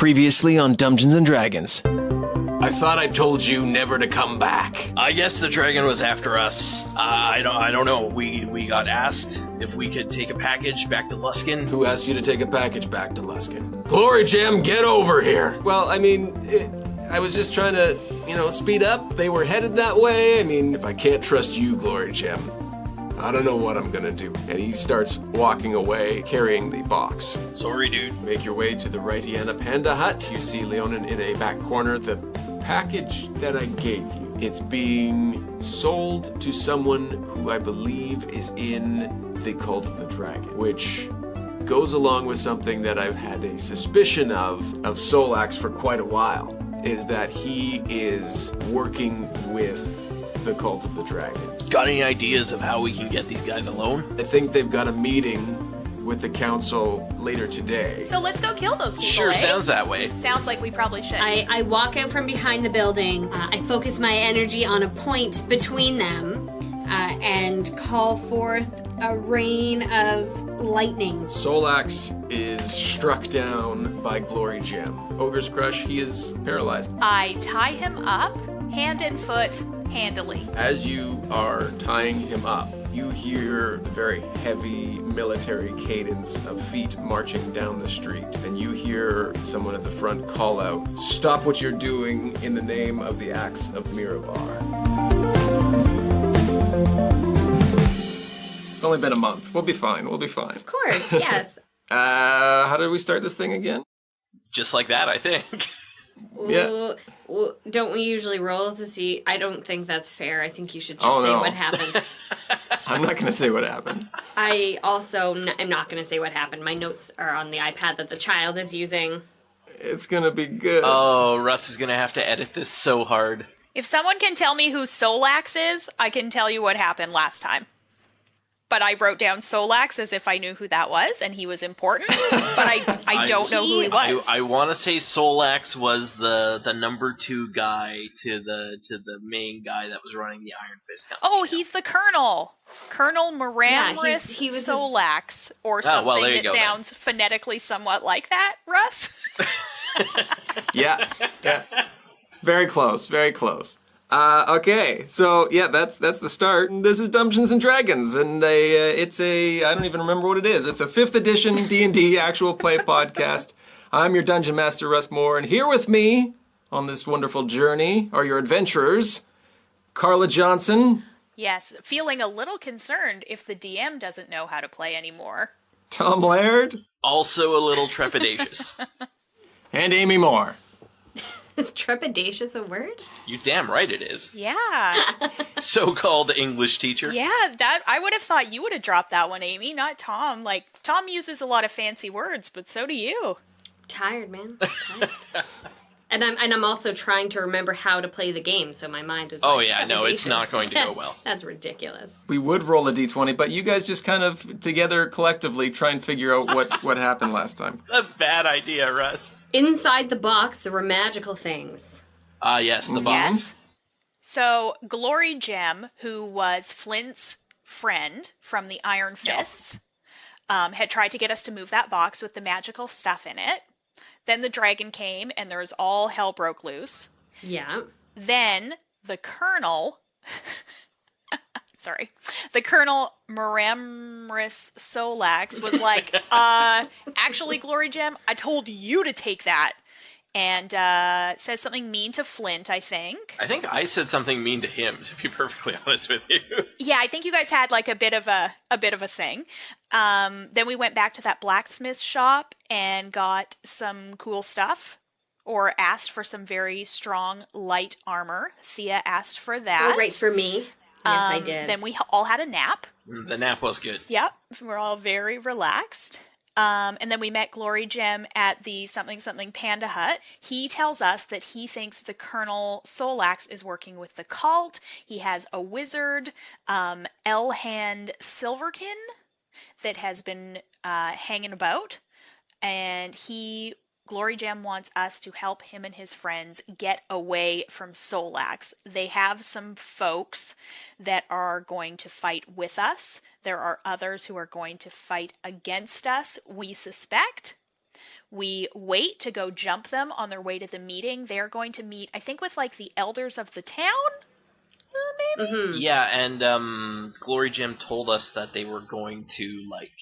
Previously on Dumbgeons and Dragons. I thought I told you never to come back. I guess the dragon was after us. I don't know. We got asked if we could take a package back to Luskin. Who asked you to take a package back to Luskin? Glory Gem, get over here! Well, I mean, I was just trying to, speed up. They were headed that way. I mean, if I can't trust you, Glory Gem, I don't know what I'm gonna do. And he starts walking away, carrying the box. Sorry, dude. Make your way to the Rightiana Panda Hut. You see Leonin in a back corner. The package that I gave you, it's being sold to someone who I believe is in the Cult of the Dragon, which goes along with something that I've had a suspicion of Solax for quite a while, is that he is working with the Cult of the Dragon. Got any ideas of how we can get these guys alone? I think they've got a meeting with the council later today. So let's go kill those people, Sure, eh? sounds that way. Sounds like we probably should. I walk out from behind the building. I focus my energy on a point between them and call forth a rain of lightning. Solax is struck down by Glory Gem. Ogre's Crush, he is paralyzed. I tie him up, hand and foot, handily. As you are tying him up, you hear the very heavy military cadence of feet marching down the street, and you hear someone at the front call out, "Stop what you're doing in the name of the Axe of Mirabar." It's only been a month. We'll be fine. We'll be fine. Of course, yes. How did we start this thing again? Just like that, I think. Yeah. Don't we usually roll to see? I don't think that's fair. I think you should just Oh, say no. what happened. I'm not going to say what happened. I also am not going to say what happened. My notes are on the iPad that the child is using. It's going to be good. Oh, Russ is gonna have to edit this so hard. If someone can tell me who Solax is, I can tell you what happened last time. But I wrote down Solax as if I knew who that was, and he was important. But I don't know who he was. I want to say Solax was the number 2 guy to the main guy that was running the Iron Fist Company. Oh, he's the Colonel. Colonel Miramris he was Solax, or something well, there you that go, sounds phonetically somewhat like that, Russ. Yeah. Very close, very close. Okay, so yeah, that's the start. This is Dumbgeons and Dragons, and it's I don't even remember what it is. It's a 5th edition D&D actual play podcast. I'm your Dungeon Master, Russ Moore, and here with me on this wonderful journey are your adventurers, Carla Johnson, Yes, feeling a little concerned if the DM doesn't know how to play anymore. Tom Laird, Also a little trepidatious. and Amy Moore. Is trepidatious a word? You damn right it is. Yeah. So-called English teacher. Yeah, that I would have thought you would have dropped that one, Amy, not Tom. Like, Tom uses a lot of fancy words, but so do you. Tired, man. Tired. And I'm also trying to remember how to play the game, so my mind is Oh like, yeah, no, it's not going to go well. That's ridiculous. We would roll a d20, but you guys just kind of together collectively try and figure out what happened last time. It's a bad idea, Russ. Inside the box, there were magical things. Yes, the box. Yes. So, Glory Gem, who was Flint's friend from the Iron Fists, had tried to get us to move that box with the magical stuff in it. Then the dragon came, and there was all hell broke loose. Yeah. Then the Colonel... The Colonel Miramris Solax was like, actually, Glory Gem, I told you to take that. And says something mean to Flint, I think. I think I said something mean to him, to be perfectly honest with you. Yeah, I think you guys had like a bit of a thing. Then we went back to that blacksmith shop and got some cool stuff. Or asked for some very strong light armor. Thea asked for that. Oh, right, for me. Yes, I did. Then we all had a nap. The nap was good. Yep, we're all very relaxed. And then we met Glory Gem at the something Panda Hut. He tells us that he thinks the Colonel Solax is working with the cult. He has a wizard, Elhand Silverkin, that has been hanging about. And Glory Gem wants us to help him and his friends get away from Solax. They have some folks that are going to fight with us. There are others who are going to fight against us, we suspect. We wait to go jump them on their way to the meeting. They're going to meet, I think, with like the elders of the town, maybe? Mm-hmm. Yeah, and Glory Gem told us that they were going to, like,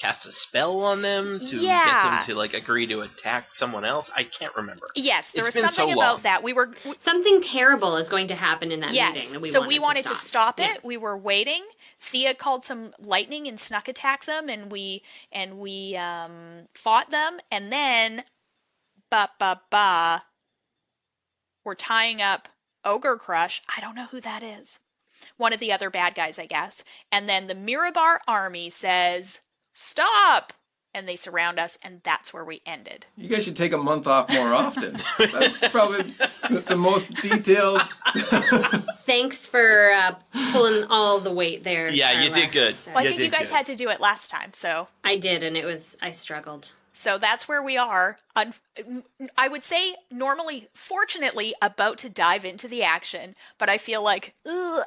cast a spell on them to get them to, like, agree to attack someone else. I can't remember. Yes, there It's was been something so about long. that. Something terrible is going to happen in that Yes, meeting. so we wanted to stop it. Yeah. We were waiting. Thea called some lightning and snuck attacked them, and we fought them, and then we're tying up Ogre Crush. I don't know who that is. One of the other bad guys, I guess. And then the Mirabar army says, "Stop!" And they surround us, and that's where we ended. You guys should take a month off more often. That's probably the most detailed. Thanks for pulling all the weight there. Yeah, you Charla. did good. Well, I think you guys had to do it last time, so. I did, and I struggled. So that's where we are. I would say normally, fortunately, about to dive into the action, but I feel like,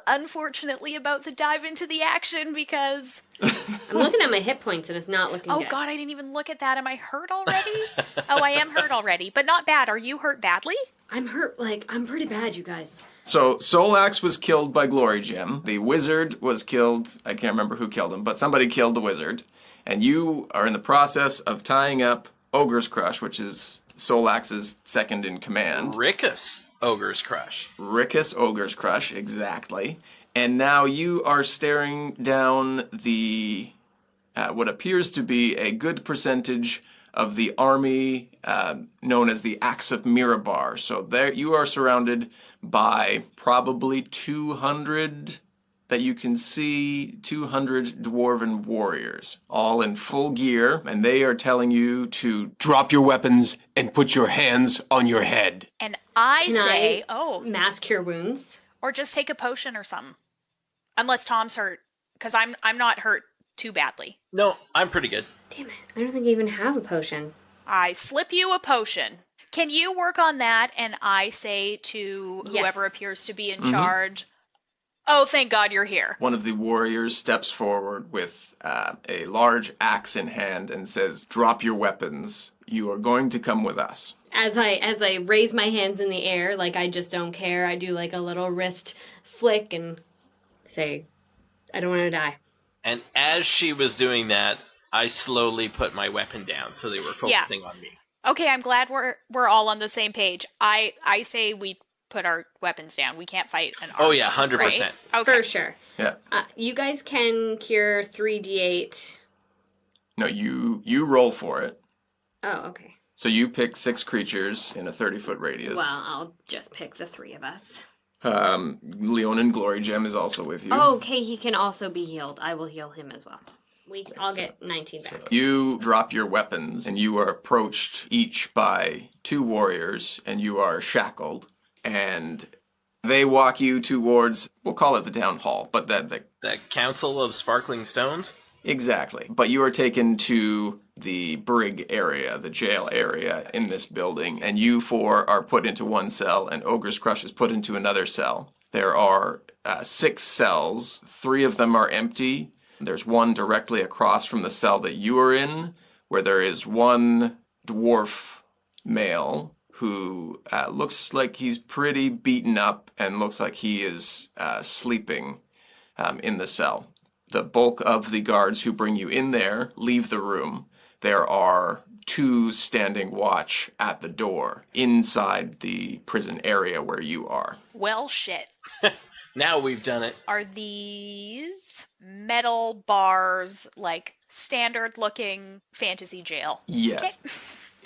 unfortunately, about to dive into the action because... I'm looking at my hit points, and it's not looking good. Oh, God, I didn't even look at that. Am I hurt already? Oh, I am hurt already, but not bad. Are you hurt badly? I'm hurt, I'm pretty bad, you guys. So Solax was killed by Glory Gem. The wizard was killed. I can't remember who killed him, but somebody killed the wizard. And you are in the process of tying up Ogre's Crush, which is Solax's second in command. Rickus Ogre's Crush. Rickus Ogre's Crush, exactly. And now you are staring down the what appears to be a good percentage of the army known as the Axe of Mirabar. So there you are surrounded by probably 200 that you can see, 200 dwarven warriors, all in full gear, and they are telling you to drop your weapons and put your hands on your head. And I Can say, mass cure wounds, or just take a potion or something. Unless Tom's hurt, because I'm not hurt too badly. No, I'm pretty good. Damn it! I don't think I even have a potion. I slip you a potion. Can you work on that? And I say to whoever appears to be in charge, "Oh, thank God you're here." One of the warriors steps forward with a large axe in hand and says, "Drop your weapons. You are going to come with us." As I raise my hands in the air, like I just don't care, I do like a little wrist flick and say, "I don't want to die." And as she was doing that, I slowly put my weapon down, so they were focusing on me. Okay, I'm glad we're all on the same page. I say we put our weapons down. We can't fight an army. Oh yeah, 100%. Right? Okay. For sure. Yeah. You guys can cure 3d8. No, you roll for it. Oh, okay. So you pick 6 creatures in a 30-foot radius. Well, I'll just pick the 3 of us. Leonin Glory Gem is also with you. Oh, okay, he can also be healed. I will heal him as well. I'll get 19 back. So you drop your weapons, and you are approached each by 2 warriors, and you are shackled. And they walk you towards, we'll call it the town hall, but The Council of Sparkling Stones? exactly. But you are taken to the brig area, the jail area in this building, and you 4 are put into one cell, and Ogre's Crush is put into another cell. There are 6 cells. 3 of them are empty. There's one directly across from the cell that you are in, where there is one dwarf male who looks like he's pretty beaten up and looks like he is sleeping in the cell. The bulk of the guards who bring you in there leave the room. There are 2 standing watch at the door inside the prison area where you are. Well, shit. Now we've done it. Are these metal bars like standard-looking fantasy jail? Yes.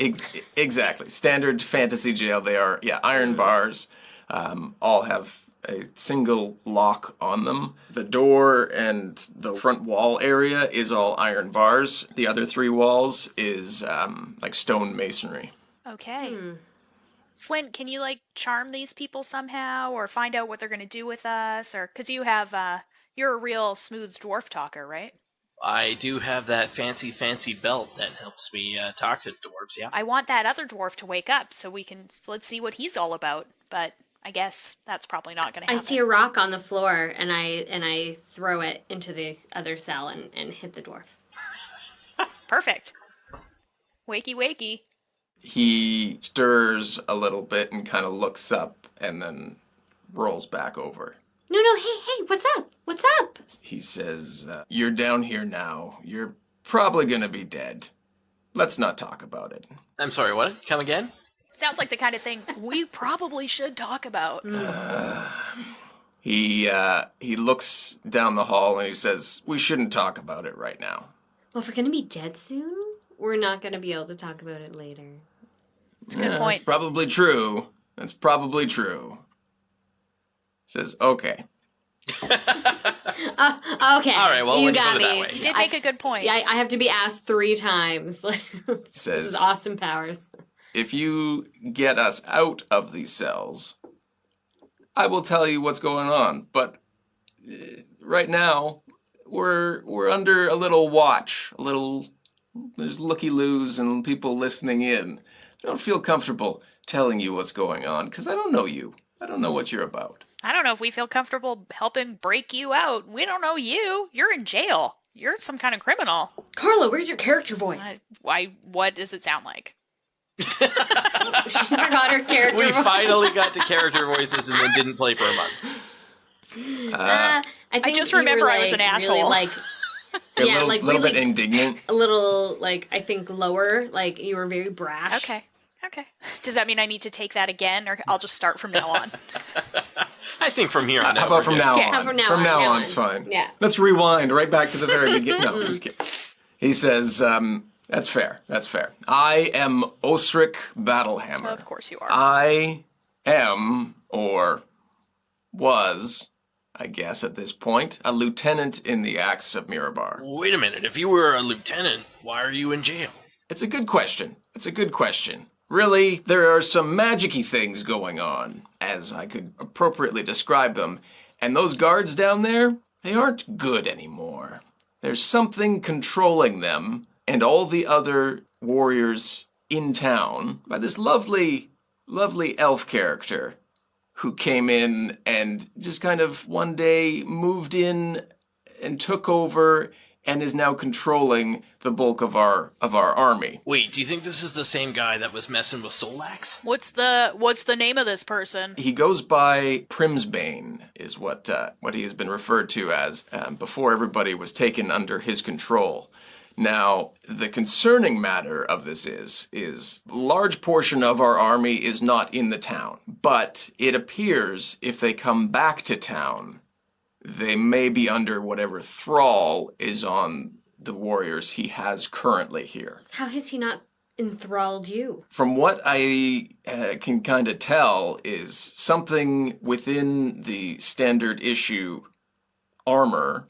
Okay. Exactly. Standard fantasy jail. They are, iron bars. All have a single lock on them. The door and the front wall area is all iron bars. The other 3 walls is like stone masonry. Okay. Flint, can you charm these people somehow, or find out what they're going to do with us, or because you're a real smooth dwarf talker, right? I do have that fancy belt that helps me talk to dwarves, yeah. I want that other dwarf to wake up so let's see what he's all about, but I guess that's probably not going to happen. I see a rock on the floor, and I throw it into the other cell and hit the dwarf. Perfect. Wakey, wakey. He stirs a little bit and kind of looks up and then rolls back over. No, hey, what's up? What's up? He says, you're down here now. You're probably gonna be dead. Let's not talk about it. I'm sorry, what? Come again? Sounds like the kind of thing we probably should talk about. He looks down the hall and he says, we shouldn't talk about it right now. Well, if we're gonna be dead soon, we're not gonna be able to talk about it later. It's a good point. That's probably true. That's probably true. Says, okay. Okay. All right, well, you when you got put it that me. way. You did make a good point. Yeah, I have to be asked 3 times. This is awesome powers. If you get us out of these cells, I will tell you what's going on. But right now, we're under a little watch. There's looky-loos and people listening in. I don't feel comfortable telling you what's going on because I don't know you. I don't know what you're about. I don't know if we feel comfortable helping break you out. We don't know you. You're in jail. You're some kind of criminal. Carla, where's your character voice? What does it sound like? She forgot her character We voice. finally got to character voices and then didn't play for a month. I just you remember were, I was an really, asshole. like, A little bit indignant. a little, like, I think lower. Like, you were very brash. Okay. Does that mean I need to take that again, or I'll just start from now on? I think from here on How out. about from now Okay. on? From now on, on. it's fine. Yeah. Let's rewind right back to the very beginning. No, I'm just kidding. He says, that's fair. I am Osric Battlehammer. Of course you are. I am, or was, I guess at this point, a lieutenant in the Axe of Mirabar. Wait a minute. If you were a lieutenant, why are you in jail? It's a good question. Really, there are some magic-y things going on, as I could appropriately describe them. And those guards down there, they aren't good anymore. There's something controlling them and all the other warriors in town by this lovely elf character who came in and just kind of one day moved in and took over and is now controlling the bulk of our army. Wait, do you think this is the same guy that was messing with Solax? What's the name of this person? He goes by Primsbane, is what he has been referred to as before everybody was taken under his control. Now, the concerning matter of this is a large portion of our army is not in the town, but it appears if they come back to town, they may be under whatever thrall is on the warriors he has currently here. How has he not enthralled you? From what I can kind of tell is something within the standard issue armor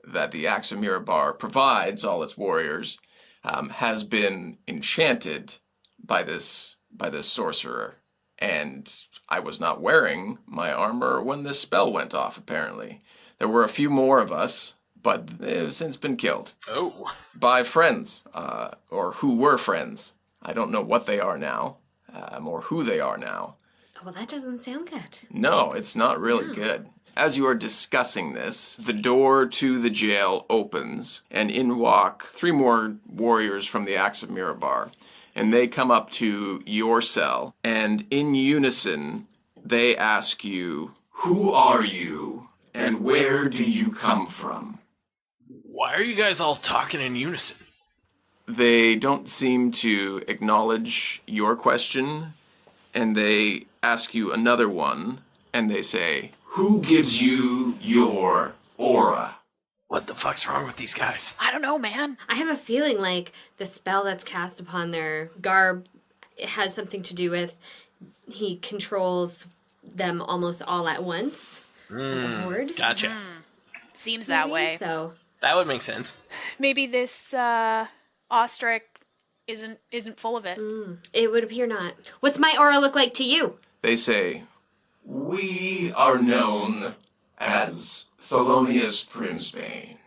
that the Axe of Mirabar provides all its warriors has been enchanted by this sorcerer. And I was not wearing my armor when this spell went off, apparently. There were a few more of us, but they've since been killed. Oh. By friends, or who were friends. I don't know what they are now, or who they are now. Well, that doesn't sound good. No, it's not really good. As you are discussing this, the door to the jail opens, and in walk 3 more warriors from the Axe of Mirabar. And they come up to your cell, and in unison, they ask you, who are you, and where do you come from? Why are you guys all talking in unison? They don't seem to acknowledge your question, and they ask you another one, and they say, who gives you your aura? What the fuck's wrong with these guys? I don't know, man. I have a feeling like the spell that's cast upon their garb has something to do with he controls them almost all at once. Like a horde. Gotcha. Seems that way. So That would make sense. Maybe this ostrich isn't full of it. it would appear not. What's my aura look like to you? They say, we are known as Thelonious Primsbane.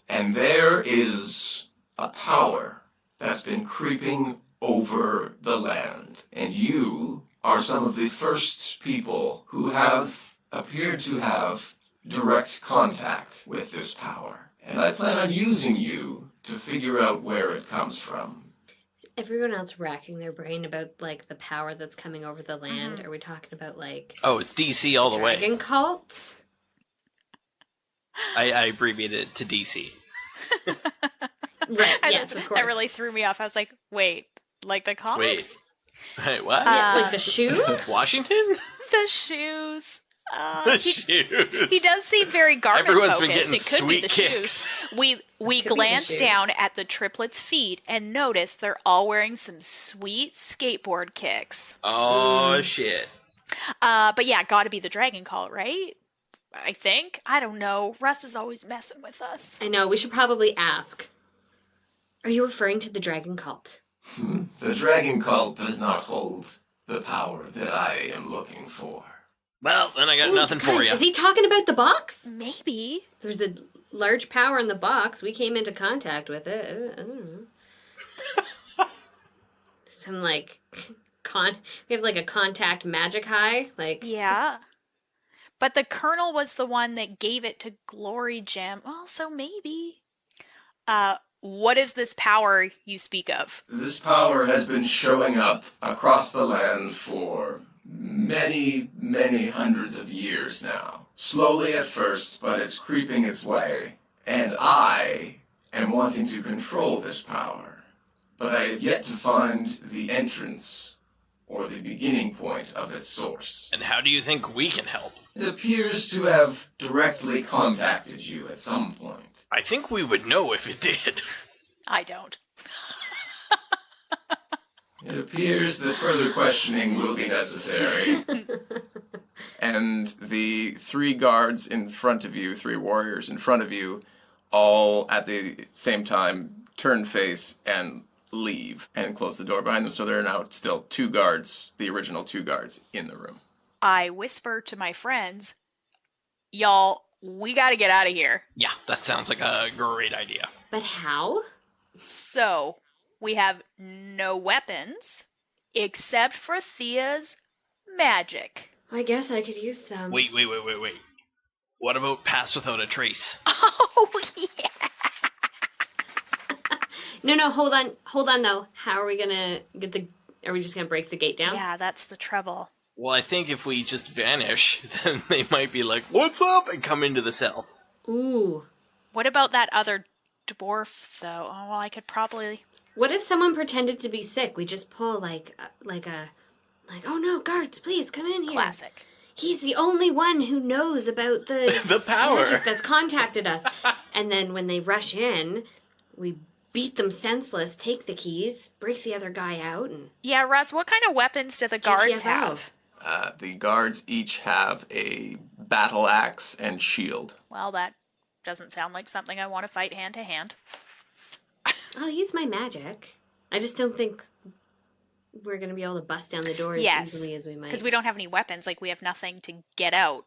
And there is a power that's been creeping over the land. And you are some of the first people who have appeared to have direct contact with this power. And I plan on using you to figure out where it comes from. Is everyone else racking their brain about, like, the power that's coming over the land? Mm-hmm. Are we talking about, like... Oh, it's DC all the way. Dragon cult? I abbreviated it to DC. Right, yes, of course. That really threw me off. I was like, wait, like the comics? Wait, what? Yeah, like the shoes? Washington? The shoes. The shoes. He does seem very garment Everyone's focused. been getting It could be the sweet shoes. kicks. We Could be the glance shoes. down at the triplets' feet and notice they're all wearing some sweet skateboard kicks. Oh, shit. But yeah, gotta be the dragon cult, right? I think. I don't know. Russ is always messing with us. I know, we should probably ask. Are you referring to the dragon cult? The dragon cult does not hold the power that I am looking for. Well, then I got nothing for you. Is he talking about the box? Maybe. There's a large power in the box. We came into contact with it. I don't know. Some, like, we have, like, a contact magic high. Like, Yeah. But the Colonel was the one that gave it to Glory Gem. Well, so maybe. What is this power you speak of? This power has been showing up across the land for many, many hundreds of years now. Slowly at first, but it's creeping its way. And I am wanting to control this power. But I have yet to find the entrance or the beginning point of its source. And how do you think we can help? It appears to have directly contacted you at some point. I think we would know if it did. I don't. It appears that further questioning will be necessary. And the three guards in front of you, three warriors in front of you, all at the same time turn face and leave and close the door behind them. So there are now still two guards, the original two guards, in the room. I whisper to my friends, y'all, we gotta get out of here. Yeah, that sounds like a great idea. but how? So, we have no weapons, except for Thia's magic. I guess I could use some. Wait. What about pass without a trace? Oh, yeah. No, hold on though. How are we gonna are we just gonna break the gate down? Yeah, that's the trouble. Well, I think if we just vanish, then they might be like, "What's up?" and come into the cell. Ooh. What about that other dwarf, though? Oh, well, I could probably... What if someone pretended to be sick? We just pull like, oh no, guards, please come in here. Classic. He's the only one who knows about the The power. magic that's contacted us. And then when they rush in, we beat them senseless, take the keys, break the other guy out, and Yeah, Russ, what kind of weapons do the guards GTFO. have? The guards each have a battle axe and shield. Well, that doesn't sound like something I want to fight hand to hand. I'll use my magic. I just don't think we're going to be able to bust down the door as Yes, easily as we might. because we don't have any weapons. Like, we have nothing to get out.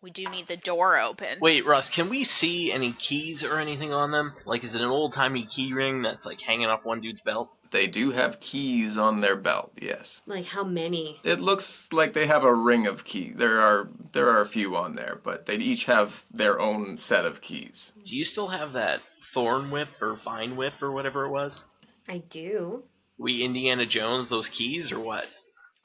We do need the door open. Wait, Russ, can we see any keys or anything on them? Like, is it an old-timey key ring that's, like, hanging off one dude's belt? They do have keys on their belt, yes. Like, how many? It looks like they have a ring of keys. There are a few on there, but they each have their own set of keys. Do you still have that thorn whip or vine whip or whatever it was? I do. We Indiana Jones those keys or what?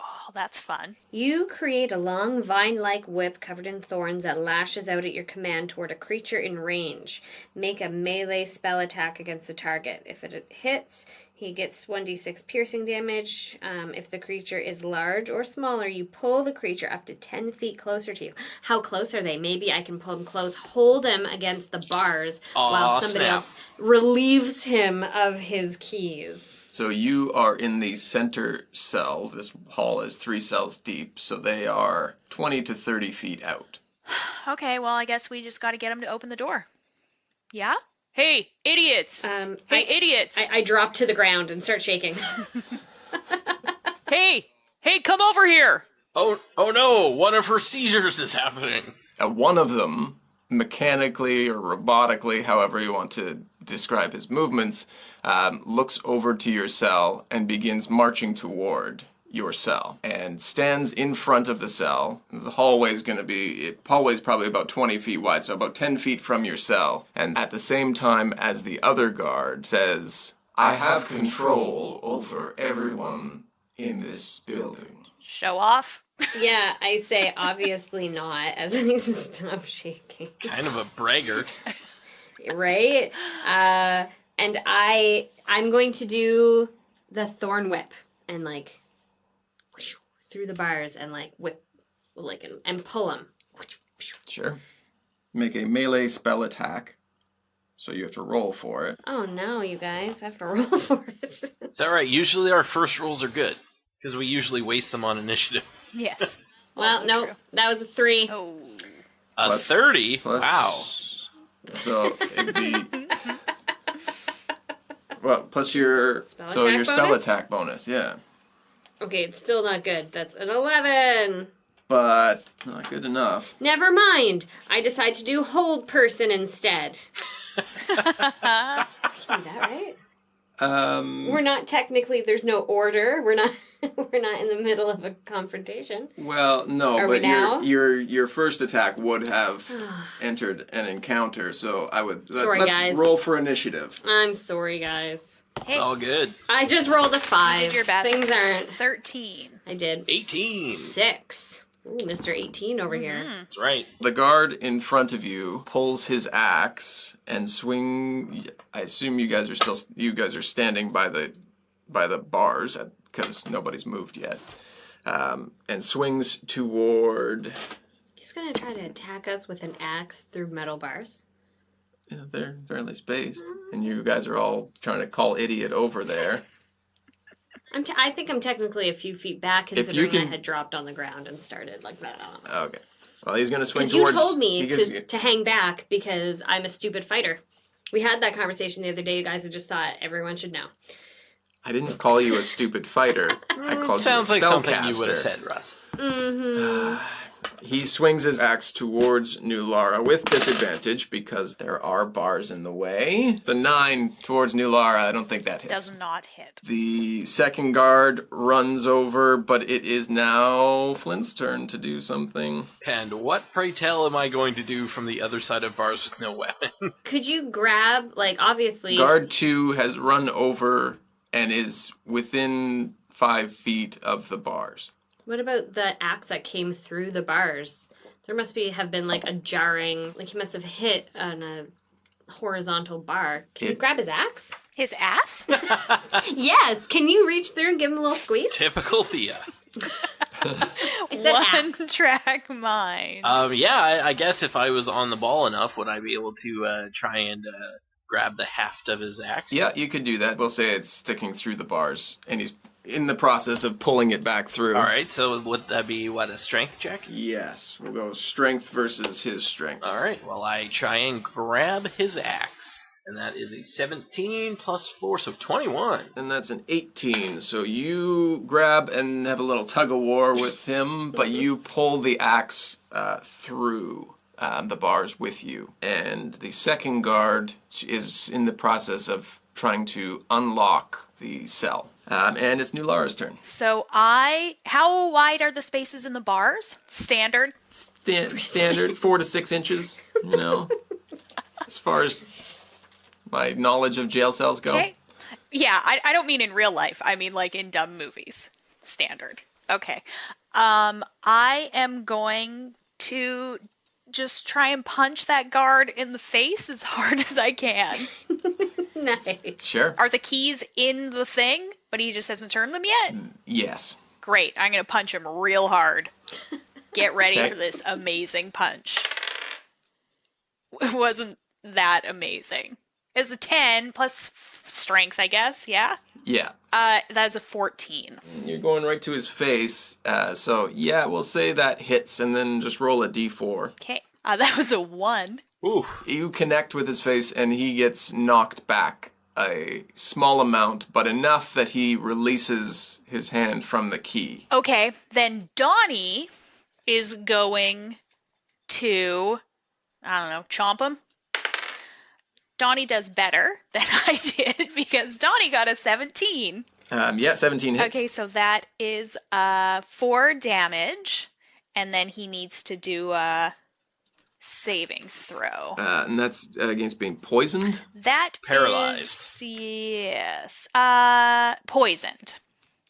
Oh, that's fun. You create a long vine-like whip covered in thorns that lashes out at your command toward a creature in range. Make a melee spell attack against the target. If it hits, he gets 1d6 piercing damage. If the creature is large or smaller, you pull the creature up to 10 feet closer to you. How close are they? Maybe I can pull him close, hold him against the bars while somebody else relieves him of his keys. So you are in the center cell. This hall is 3 cells deep, so they are 20 to 30 feet out. Okay, well, I guess we just got to get him to open the door. Yeah? Hey, idiots! Idiots! I drop to the ground and start shaking. Hey, come over here! Oh no! One of her seizures is happening. One of them, mechanically or robotically, however you want to describe his movements, looks over to your cell and begins marching toward your cell and stands in front of the cell. The hallway's hallway's probably about 20 feet wide, so about 10 feet from your cell. And at the same time as the other guard says, I have control over everyone in this building. Show off. Yeah, I say obviously not as I stop shaking. Kind of a braggart. Right? And I'm going to do the thorn whip and like whoosh, through the bars and like whip like and pull them. Sure. Make a melee spell attack. So you have to roll for it. Oh no, you guys, I have to roll for it. It's alright, usually our first rolls are good. Because we usually waste them on initiative. Yes. Well, no, that was a 3. Oh. A 30? Wow. So it'd be... Well, plus your spell attack bonus, yeah. Okay, it's still not good. That's an 11. But not good enough. Never mind. I decide to do hold person instead. I can do that, right? We're not technically. There's no order. We're not. We're not in the middle of a confrontation. Well, no, Are but we now? your first attack would have entered an encounter. So I would. Sorry, guys. Roll for initiative. I'm sorry, guys. Hey, It's all good. I just rolled a 5. you did your best. Things aren't. 13. I did 18. 6. Ooh, Mr. 18 over here. That's right. The guard in front of you pulls his axe and swing. I assume you guys are standing by the bars because nobody's moved yet, and swings toward. He's gonna try to attack us with an axe through metal bars. Yeah, they're fairly spaced, and you guys are all trying to call idiot over there. I think I'm technically a few feet back, considering I had dropped on the ground and started like that. Okay. Well, he's going to swing Because towards... you told me to hang back because I'm a stupid fighter. We had that conversation the other day, you guys. I just thought everyone should know. I didn't call you a stupid fighter. I called Sounds you a like something you spellcaster. would have said, Russ. Mm-hmm. He swings his axe towards Nulara with disadvantage because there are bars in the way. It's a 9 towards Nulara. I don't think that hits. Does not hit. The second guard runs over, but it is now Flint's turn to do something. And what, pray tell, am I going to do from the other side of bars with no weapon? Could you grab, like, obviously... Guard 2 has run over and is within 5 feet of the bars. What about the axe that came through the bars? There must have been like a jarring, like he must have hit on a horizontal bar. Can you grab his axe? His ass? Yes. Can you reach through and give him a little squeeze? Typical Thia. It's an axe. One track mind. Yeah, I guess if I was on the ball enough, would I be able to try and grab the haft of his axe? Yeah, you could do that. We'll say it's sticking through the bars, and he's in the process of pulling it back through. All right, so would that be, what, a strength check? Yes, we'll go strength versus his strength. All right, well, I try and grab his axe, and that is a 17 plus 4, so 21. And that's an 18, so you grab and have a little tug-of-war with him, but you pull the axe through the bars with you. And the second guard is in the process of trying to unlock the cell. And it's Nulara's turn. So how wide are the spaces in the bars? Standard? Standard, 4 to 6 inches, you know, as far as my knowledge of jail cells go. Okay. Yeah, I don't mean in real life. I mean like in dumb movies. Standard. Okay. I am going to just try and punch that guard in the face as hard as I can. Nice. Sure. Are the keys in the thing, but he just hasn't turned them yet? Yes. Great. I'm going to punch him real hard. Get ready Okay. for this amazing punch. It wasn't that amazing. It's a 10 plus strength, I guess. Yeah? Yeah. That's a 14. You're going right to his face, so yeah, we'll say that hits, and then just roll a d4. Okay. That was a 1. Ooh. You connect with his face, and he gets knocked back a small amount, but enough that he releases his hand from the key. Okay, then Donnie is going to, I don't know, chomp him. Donnie does better than I did because Donnie got a 17. Yeah, 17 hits. Okay, so that is 4 damage, and then he needs to do a saving throw. And that's against being poisoned? That Paralyzed. yes. Poisoned.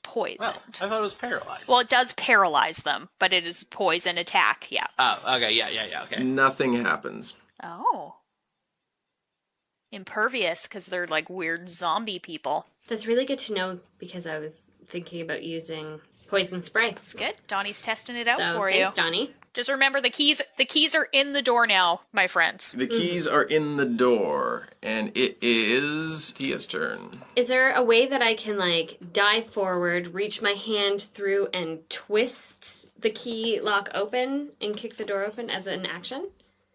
Poisoned. Well, I thought it was paralyzed. Well, it does paralyze them, but it is poison attack, yeah. Oh, okay, yeah, okay. Nothing happens. Oh. Impervious, because they're like weird zombie people. That's really good to know because I was thinking about using poison spray. It's good. Donnie's testing it out for thanks, you. Donnie. Just remember the keys are in the door now, my friends. The keys are in the door, and it is Thia's turn. Is there a way that I can, like, dive forward, reach my hand through, and twist the key lock open and kick the door open as an action?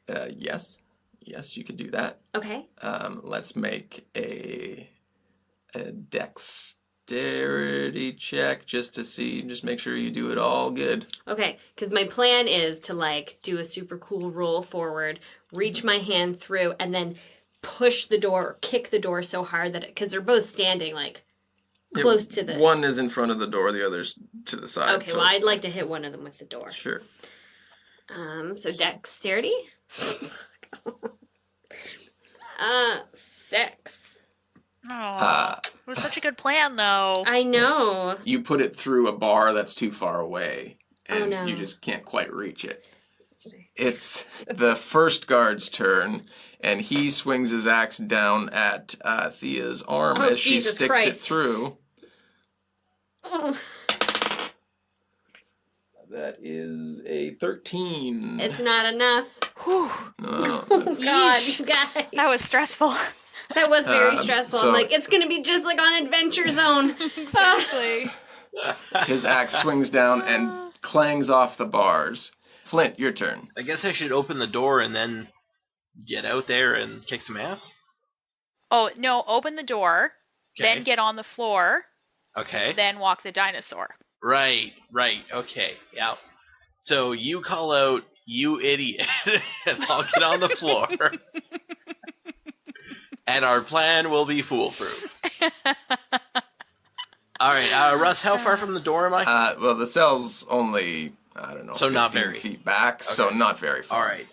Yes. Yes, you could do that. Okay. Let's make a dexterity check just make sure you do it all good. Okay, because my plan is to, like, do a super cool roll forward, reach my hand through, and then push the door, or kick the door so hard that because they're both standing, like, close to the... One is in front of the door, the other's to the side. Okay, well, I'd like to hit one of them with the door. Sure. So dexterity? 6. Oh, it was such a good plan, though. I know. You put it through a bar that's too far away, and no. you just can't quite reach it. It's the first guard's turn, and he swings his axe down at Thia's arm as she Jesus sticks Christ. it through. Oh, That is a 13. it's not enough. Whew. No, Oh, that's- God, you guys. That was stressful. That was very stressful. so- I'm like, it's going to be just like on Adventure Zone. Exactly. His axe swings down and clangs off the bars. Flint, your turn. I guess I should open the door and then get out there and kick some ass? Oh, no, open the door, Okay. then get on the floor, Okay. then walk the dinosaur. Right, okay, yeah. So you call out, you idiot, and I'll get on the floor. And our plan will be foolproof. Alright, Russ, how far from the door am I? Well, the cell's only, I don't know, So not 15 very. feet back, so Okay. not very far. Alright,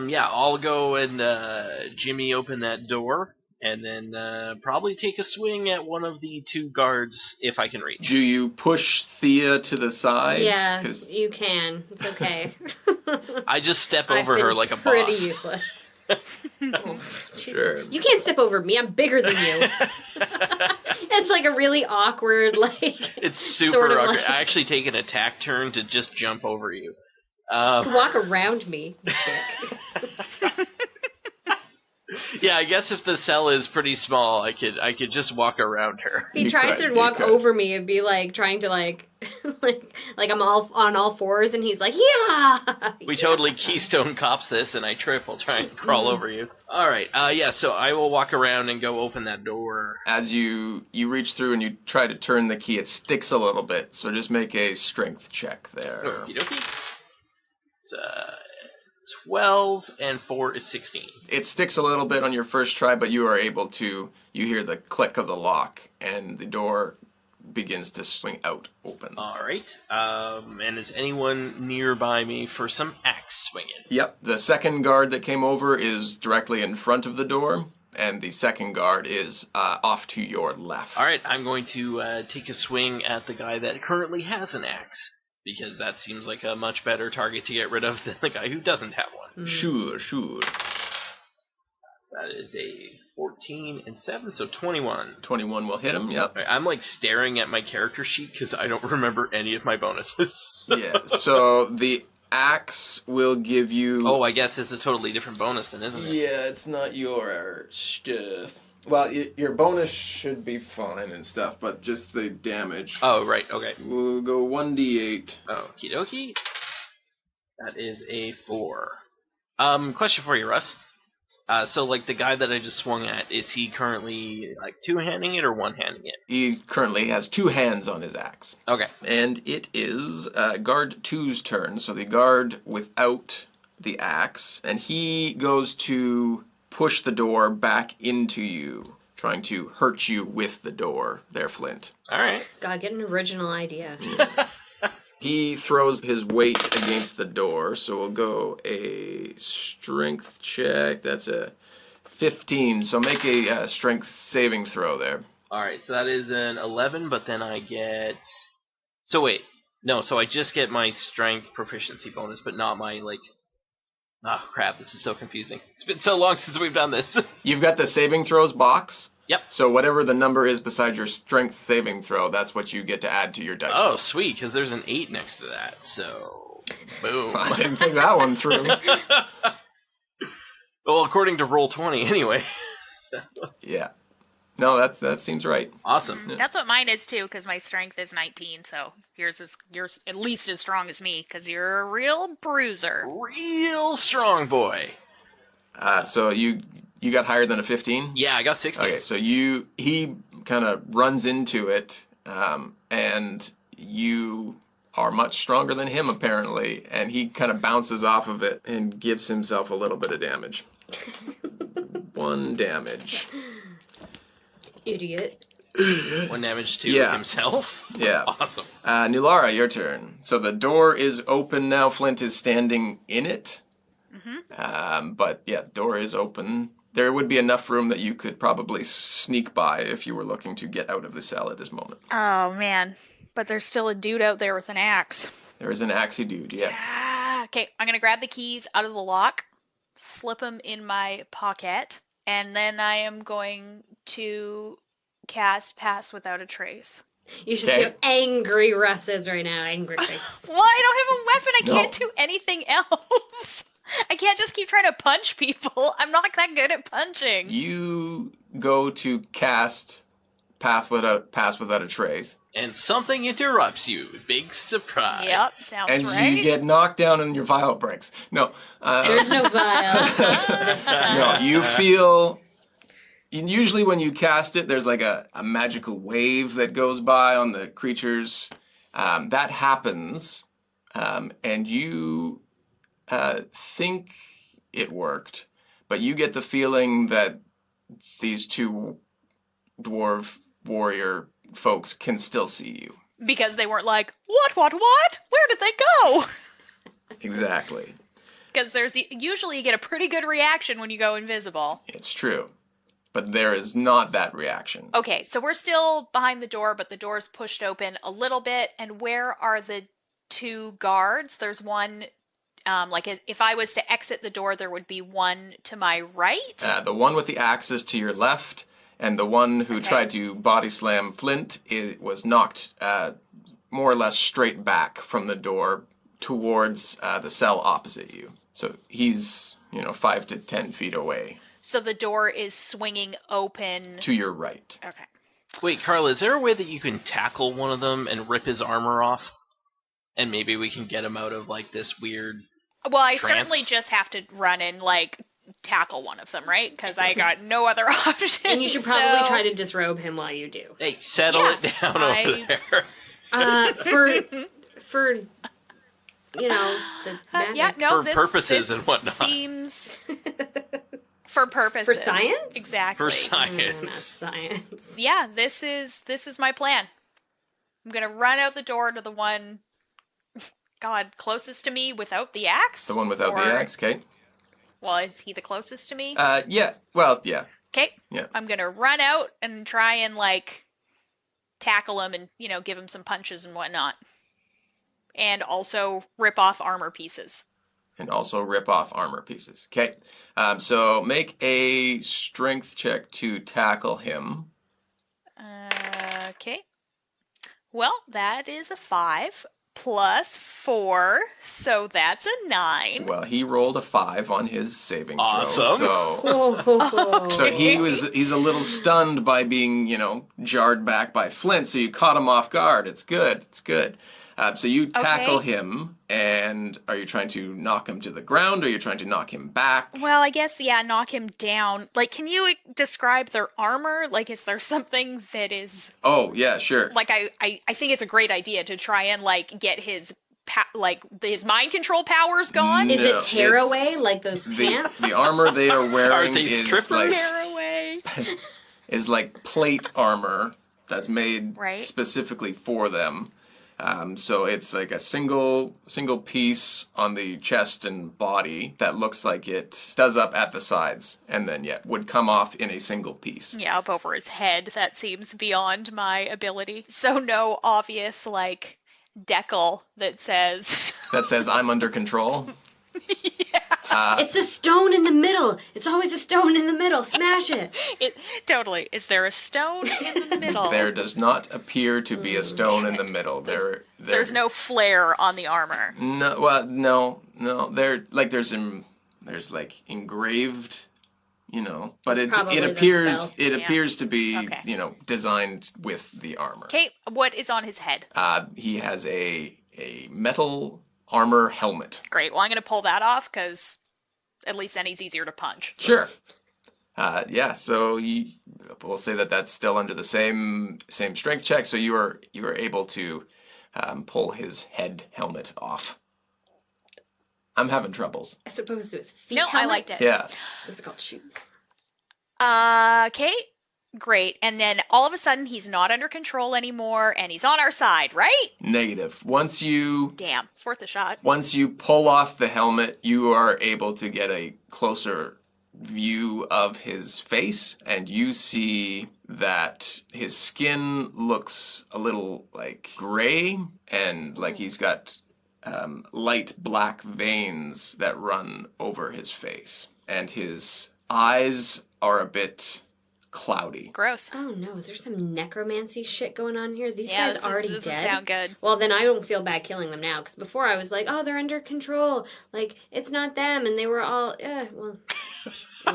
yeah, I'll go and Jimmy open that door, and then probably take a swing at one of the 2 guards if I can reach. Do you push Thea to the side? Yeah, 'Cause you can. It's okay. I just step I've over her been like a pretty boss. useless. Oh, Sure. you can't step over me. I'm bigger than you. It's like a really awkward, like... It's super sort of awkward. like- I actually take an attack turn to just jump over you. Walk around me, dick. Yeah, I guess if the cell is pretty small, I could just walk around her. If he You tries could, to you walk could. over me and be like trying to like I'm all on all fours and he's like, yeah. We totally Keystone Cops this, and I trip while trying to crawl over you. All right, yeah. So I will walk around and go open that door. As you reach through and you try to turn the key, it sticks a little bit, so just make a strength check there. Okie dokie. It's 12 and 4 is 16. It sticks a little bit on your first try, but you are able to, you hear the click of the lock, and the door begins to swing out open. All right. And is anyone nearby me for some axe swinging? Yep, the second guard that came over is directly in front of the door, and the second guard is off to your left. All right, I'm going to take a swing at the guy that currently has an axe, because that seems like a much better target to get rid of than the guy who doesn't have one. Sure. So that is a 14 and 7, so 21. 21 will hit him, yep. All right, I'm like staring at my character sheet because I don't remember any of my bonuses. Yeah, so the axe will give you... Oh, I guess it's a totally different bonus then, isn't it? Yeah, it's not your stuff. Well, your bonus should be fine and stuff, but just the damage. Oh, right, okay. We'll go 1d8. Okie dokie. That is a 4. Question for you, Russ. So, like, the guy that I just swung at, is he currently, like, two-handing it or one-handing it? He currently has 2 hands on his axe. Okay. And it is guard 2's turn, so the guard without the axe, and he goes to push the door back into you. trying to hurt you with the door there, Flint. All right. God, get an original idea. He throws his weight against the door, so we'll go a strength check. That's a 15, so make a strength saving throw there. All right, so that is an 11, but then I get... So wait, no, so I just get my strength proficiency bonus, but not my, like... Oh, crap, this is so confusing. It's been so long since we've done this. You've got the saving throws box. Yep. So whatever the number is beside your strength saving throw, that's what you get to add to your dice Oh, roll. sweet, because there's an 8 next to that, so... Boom. I didn't think that one through. Well, according to Roll20, anyway. So, Yeah. No, that seems right. awesome. That's what mine is too, because my strength is 19. So yours at least as strong as me, because you're a real bruiser. Real strong boy. So you got higher than a 15? Yeah, I got 16. Okay, so he kind of runs into it, and you are much stronger than him apparently, and he kind of bounces off of it and gives himself a little bit of damage. 1 damage. Idiot. 1 damage to Yeah. himself. Yeah. Awesome. Nulara, your turn. So the door is open now. Flint is standing in it. But yeah, door is open. There would be enough room that you could probably sneak by if you were looking to get out of the cell at this moment. Oh man, but there's still a dude out there with an axe. There is an axey dude, yeah. Okay, I'm gonna grab the keys out of the lock, slip them in my pocket, and then I am going to cast Pass Without a Trace. You should Okay. see how angry Russ is right now. Angry face. Well, I don't have a weapon. I No. can't do anything else. I can't just keep trying to punch people. I'm not that good at punching. You go to cast Pass Without a Trace. And something interrupts you. Big surprise. Yep, sounds And right. you get knocked down and your vial breaks. No. There's no vial this time. No, you feel... Usually when you cast it, there's like a magical wave that goes by on the creatures. That happens, and you think it worked, but you get the feeling that these two dwarf warrior folks can still see you. Because they weren't like, what? Where did they go? Exactly. Because there's usually you get a pretty good reaction when you go invisible. It's true. But there is not that reaction. Okay, so we're still behind the door, but the door's pushed open a little bit. And where are the 2 guards? There's one, if I was to exit the door, there would be one to my right. The one with the axe is to your left, and the one who tried to body slam Flint was knocked more or less straight back from the door towards the cell opposite you. So he's, 5 to 10 feet away. So the door is swinging open. To your right. Okay. Wait, Carla, is there a way that you can tackle one of them and rip his armor off? And maybe we can get him out of, this weird... Well, I trance? certainly just have to run and, tackle one of them, right? Because I got no other option. And you should probably try to disrobe him while you do. Hey, settle it down over there. For the magic. Yeah, no, For purposes this and whatnot. seems... For purposes. For science? Exactly. For Not science. science. Yeah, this is my plan. I'm gonna run out the door to the one, closest to me without the axe. The one without the axe, okay? Well, is he the closest to me? Yeah. Well, yeah. Okay. Yeah. I'm gonna run out and try and tackle him and give him some punches and whatnot, and also rip off armor pieces. And also rip off armor pieces. Okay. So make a strength check to tackle him. Okay. Well, that is a 5 plus 4, so that's a 9. Well, he rolled a 5 on his saving Awesome. throw. So he's a little stunned by being, jarred back by Flint. So you caught him off guard. It's good. It's good. So you tackle him, and are you trying to knock him to the ground, or are you trying to knock him back? Well, I guess, knock him down. Can you describe their armor? Is there something that is... Oh, yeah, sure. I think it's a great idea to try and, get his, his mind control powers gone. Is No, it tearaway, it's- like those pants? The armor they are wearing Are they is strippers? like... Tear away. is like plate armor that's made Right. specifically for them. So it's like a single piece on the chest and body that looks like it does up at the sides, and then would come off in a single piece. Yeah, up over his head. That seems beyond my ability. So no obvious, like, decal that says... That says I'm under control. It's a stone in the middle. It's always a stone in the middle. Smash it. Totally. Is there a stone in the middle? There does not appear to be a stone in the middle. There's no flare on the armor. No. Well, no. There's like engraved, but it appears to be Okay. designed with the armor. Okay, what is on his head? He has a metal armor helmet. Great. Well, I'm going to pull that off because at least then he's easier to punch. Sure. So we'll say that's still under the same strength check. So you are able to pull his head helmet off. I'm having troubles. As opposed to his feet. No, helmet. I liked it. Yeah. Those are called shoes. Okay, great. And then all of a sudden he's not under control anymore and he's on our side, right? Negative. Once you Damn, it's worth a shot. pull off the helmet, you are able to get a closer view of his face, and you see that his skin looks a little like gray, and like he's got light black veins that run over his face, and his eyes are a bit cloudy. Gross. Oh no, is there some necromancy shit going on here? These Yeah, guys already doesn't dead? sound good. Well, then I don't feel bad killing them now, because before I was like, oh, they're under control. Like, it's not them, and they were all, well,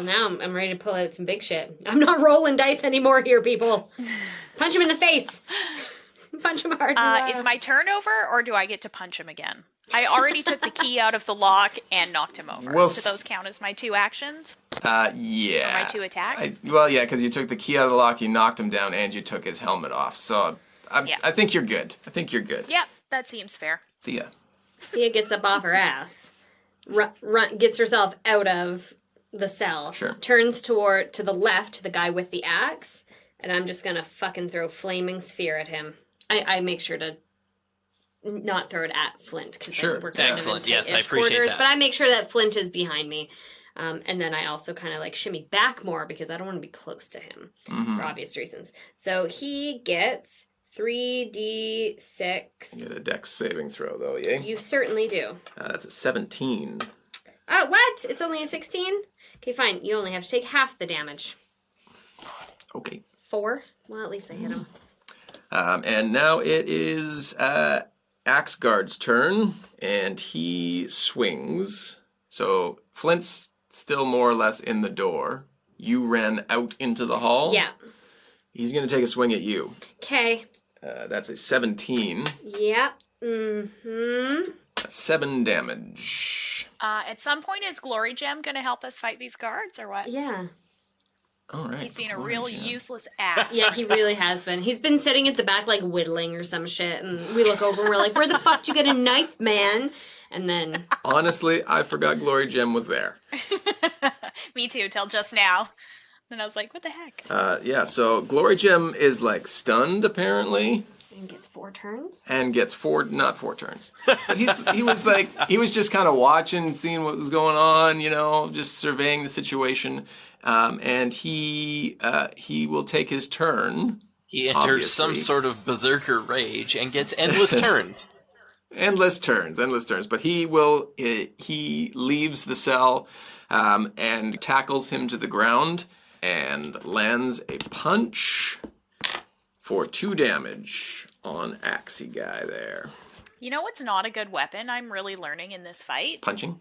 now I'm ready to pull out some big shit. I'm not rolling dice anymore here, people. Punch him in the face. Punch him hard. Is my turn over, or do I get to punch him again? I already took the key out of the lock and knocked him over. Well, Do those count as my 2 actions? Yeah. Or my 2 attacks? Yeah, because you took the key out of the lock, you knocked him down, and you took his helmet off. So I think you're good. Yep, that seems fair. Thea. Thea gets up off her ass, gets herself out of the cell, Sure. turns to the left to the guy with the axe, and I'm just gonna fucking throw flaming sphere at him. I make sure to not throw it at Flint, because Sure. we're kind Excellent. of in Yes, I tight-ish appreciate quarters, that. but I make sure that Flint is behind me. And then I also kind of like shimmy back more because I don't want to be close to him for obvious reasons. So he gets 3d6. You get a dex saving throw, though, yay? You certainly do. That's a 17. What? It's only a 16? Okay, fine. You only have to take half the damage. Okay. 4? Well, at least I hit him. And now it is Axeguard's turn, and he swings. So Flint's still more or less in the door. You ran out into the hall. Yeah. He's going to take a swing at you. Okay. That's a 17. Yep. Mm-hmm. That's 7 damage. At some point, is Glory Gem going to help us fight these guards, or what? Yeah. All right. He's being a Glory real Gem. useless ass. Yeah, he really has been. He's been sitting at the back like whittling or some shit, and we look over and we're like, where the fuck did you get a knife, man? And then... Honestly, I forgot Glory Gem was there. Me too, till just now. Then I was like, what the heck? Yeah, so Glory Gem is like stunned, apparently. And gets 4 turns? And gets not 4 turns. But he was just kind of watching, seeing what was going on, just surveying the situation. And he will take his turn. He enters obviously. some sort of berserker rage and gets endless turns. Endless turns. But he leaves the cell and tackles him to the ground and lands a punch for 2 damage on Axie guy there. You know what's not a good weapon I'm really learning in this fight? Punching?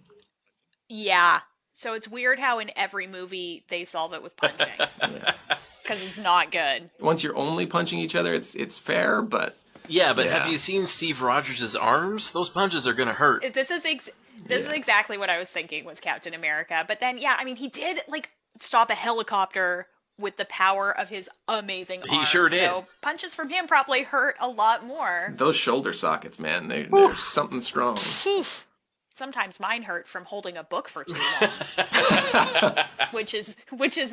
Yeah. So it's weird how in every movie they solve it with punching. Because it's not good. Once you're only punching each other, it's fair, but... Yeah, but have you seen Steve Rogers' arms? Those punches are going to hurt. This is exactly what I was thinking was Captain America. But then, he did, stop a helicopter with the power of his amazing arms. He sure did. So punches from him probably hurt a lot more. Those shoulder sockets, man, they're something strong. Sometimes mine hurt from holding a book for too long. which is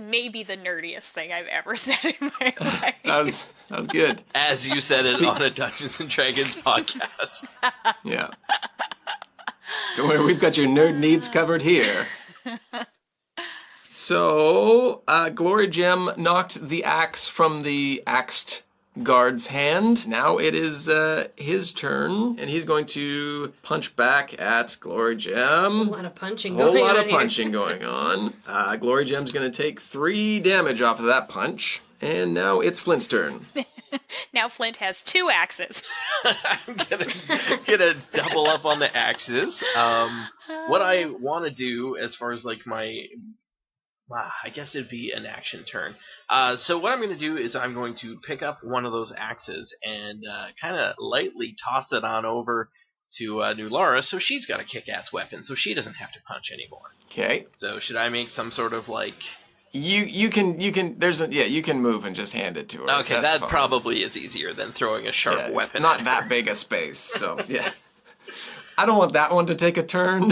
maybe the nerdiest thing I've ever said in my life. That was good. As you said it on a Dungeons and Dragons podcast. Yeah. Don't worry, we've got your nerd needs covered here. So, Glory Gem knocked the axe from the axed guard's hand. Now it is his turn, and he's going to punch back at Glory Gem. A lot of punching A whole going lot on of here. punching going on. Glory Gem's going to take 3 damage off of that punch, and now it's Flint's turn. Now Flint has 2 axes. I'm gonna double up on the axes. What I want to do as far as like my... I guess it'd be an action turn. So what I'm going to do is I'm going to pick up one of those axes and kind of lightly toss it on over to Nulara, so she's got a kick-ass weapon, so she doesn't have to punch anymore. Okay. So should I make some sort of like... You can you can move and just hand it to her. Okay, That's that fine. probably is easier than throwing a sharp It's weapon. not at that her. big a space, so yeah. I don't want that one to take a turn.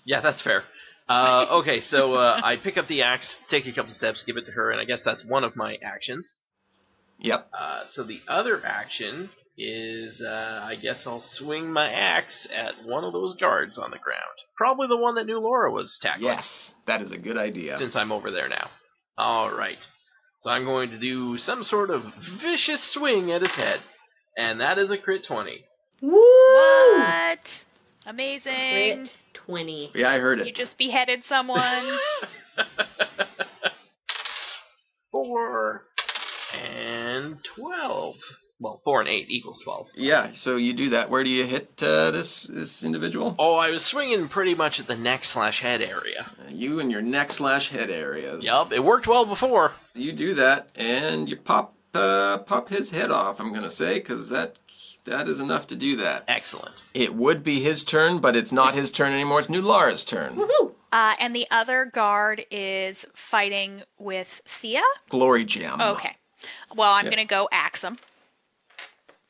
Yeah, that's fair. Okay, so I pick up the axe, take a couple steps, give it to her, and I guess that's one of my actions. Yep. So the other action is, I guess I'll swing my axe at one of those guards on the ground. Probably the one that Nulara was tackling. Yes, that is a good idea. Since I'm over there now. Alright. So I'm going to do some sort of vicious swing at his head. And that is a crit 20. Woo! What? Amazing. Crit 20. Yeah, I heard You it. just beheaded someone. 4 and 12. Well, 4 and 8 equals 12. Yeah, so you do that. Where do you hit this individual? Oh, I was swinging pretty much at the neck/head area. You and your neck/head areas. Yup, it worked well before. You do that, and you pop his head off, I'm going to say, because that is enough to do that. Excellent. It would be his turn, but it's not his turn anymore. It's Nulara's turn. Woohoo! And the other guard is fighting with Thia. Glory Gem. Okay. Well, I'm Yeah. going to go axe him.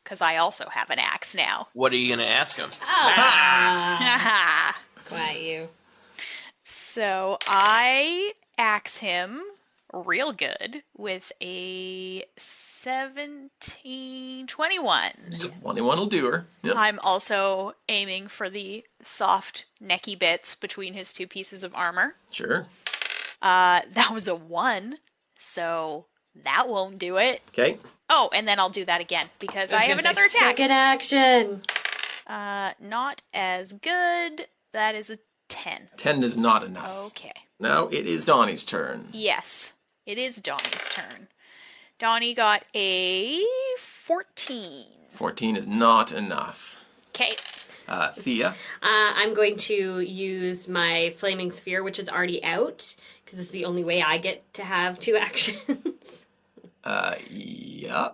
Because I also have an axe now. What are you going to ask him? Ah, quiet you. So I axe him real good with a 21. 21 will do her. Yep. I'm also aiming for the soft necky bits between his 2 pieces of armor. Sure. That was a 1, so that won't do it. Okay. Oh, and then I'll do that again because I have another attack. Second action. Not as good. That is a 10. 10 is not enough. Okay. Now it is Donnie's turn. Yes, it is Donnie's turn. Donnie got a 14. 14 is not enough. Okay. Thea. I'm going to use my flaming sphere, which is already out, because it's the only way I get to have 2 actions. Yeah.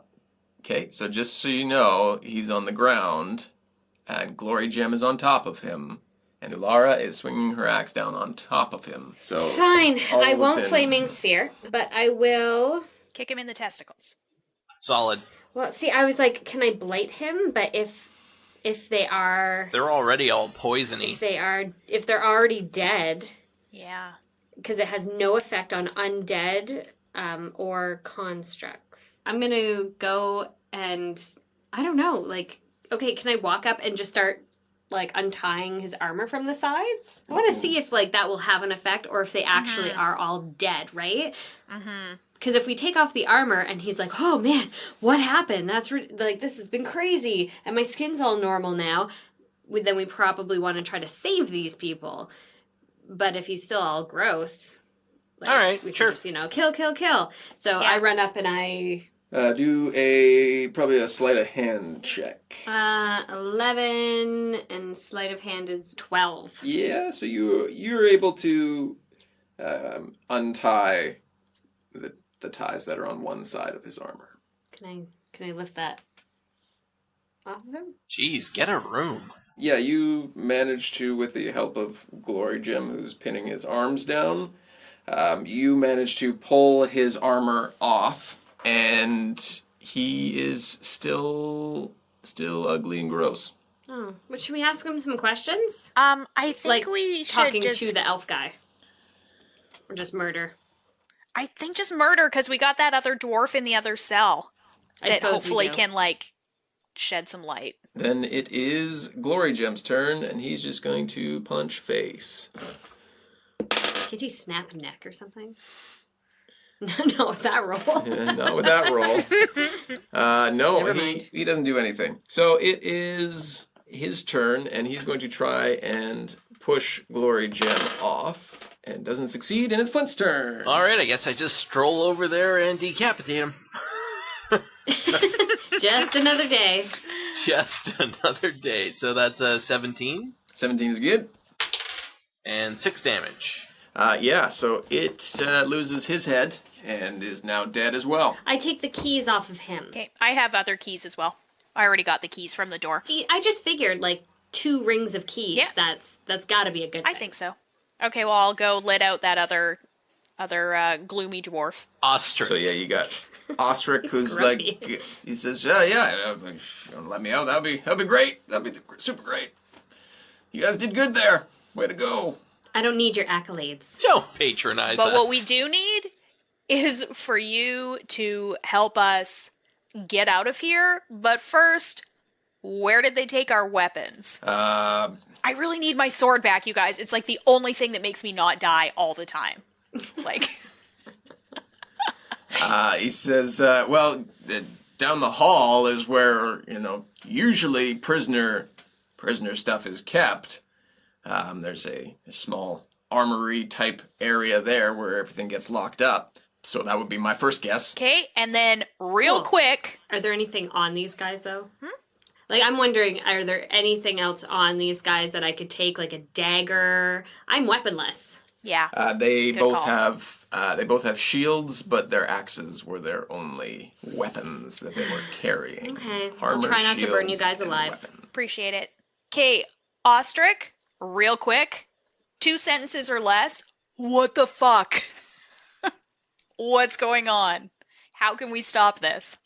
Okay, so just so you know, he's on the ground, and Glory Gem is on top of him, and Nulara is swinging her axe down on top of him. So Fine. all I won't within- flaming sphere, but I will... Kick him in the testicles. Solid. Well, see, I was like, can I blight him? But if they are... They're already all poisony. If they're already dead, Yeah. because it has no effect on undead or constructs. I'm going to go and, I don't know, like, okay, can I walk up and just start, like, untying his armor from the sides? I want to see if, like, that will have an effect or if they actually are all dead, right? Mm-hmm. Because if we take off the armor and he's like, oh man, what happened? That's like, this has been crazy. And my skin's all normal now. Then we probably want to try to save these people. But if he's still all gross, like, All right, we can sure. just, kill, kill, kill. So Yeah. I run up and I, do probably a sleight of hand check. 11 and sleight of hand is 12. Yeah, so you're able to untie the ties that are on one side of his armor. Can I lift that off of him? Jeez, get a room. Yeah, you manage to, with the help of Glory Gem, who's pinning his arms down, you manage to pull his armor off, and he is still ugly and gross. Oh, but should we ask him some questions? I think we should talking just... to the elf guy. Or just murder. I think just murder, because we got that other dwarf in the other cell. That hopefully can, shed some light. Then it is Glory Gem's turn, and he's just going to punch face. Could he snap a neck or something? No, with that roll. Not with that roll. No, he doesn't do anything. So it is his turn, and he's going to try and push Glory Gem off, and doesn't succeed, and it's Flint's turn. All right, I guess I just stroll over there and decapitate him. Just another day. Just another day. So that's 17. 17 is good. And 6 damage. So it loses his head and is now dead as well. I take the keys off of him. Okay, I have other keys as well. I already got the keys from the door. I just figured, 2 rings of keys. Yeah. That's got to be a good thing. I think so. Okay, well, I'll go let out that other gloomy dwarf. Ostrich. So yeah, you got Ostrich, who's grumpy. he says, let me out. That'll be great. That'll be super great. You guys did good there. Way to go. I don't need your accolades. Don't patronize us. But what we do need is for you to help us get out of here. But first, where did they take our weapons? I really need my sword back, you guys. It's the only thing that makes me not die all the time. He says, down the hall is where, usually prisoner stuff is kept. There's a small armory type area there where everything gets locked up. So that would be my first guess. Okay, and then real quick. Are there anything on these guys, though? I'm wondering, are there anything else on these guys that I could take, like a dagger? I'm weaponless. Yeah. They both have shields, but their axes were their only weapons that they were carrying. Okay, Armor, I'll try not to burn you shields, guys and alive. weapons. Appreciate it. Okay, Ostrich, real quick. 2 sentences or less. What the fuck? What's going on? How can we stop this?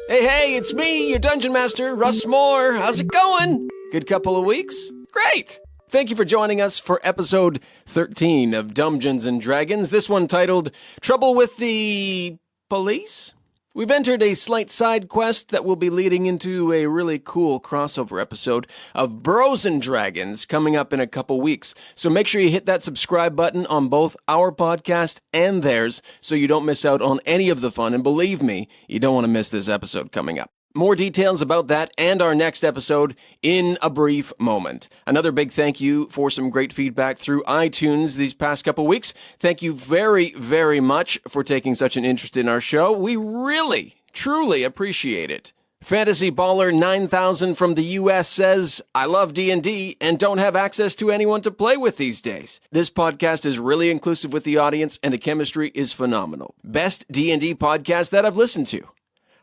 Hey, it's me, your Dungeon Master, Russ Moore. How's it going? Good couple of weeks? Great! Thank you for joining us for episode 13 of Dumbgeons Dragons, this one titled Trouble with the Police? We've entered a slight side quest that will be leading into a really cool crossover episode of Bros and Dragons coming up in a couple weeks. So make sure you hit that subscribe button on both our podcast and theirs so you don't miss out on any of the fun. And believe me, you don't want to miss this episode coming up. More details about that and our next episode in a brief moment. Another big thank you for some great feedback through iTunes these past couple weeks. Thank you very, very much for taking such an interest in our show. We really, truly appreciate it. Fantasy Baller 9000 from the US says, I love D&D and don't have access to anyone to play with these days. This podcast is really inclusive with the audience and the chemistry is phenomenal. Best D&D podcast that I've listened to.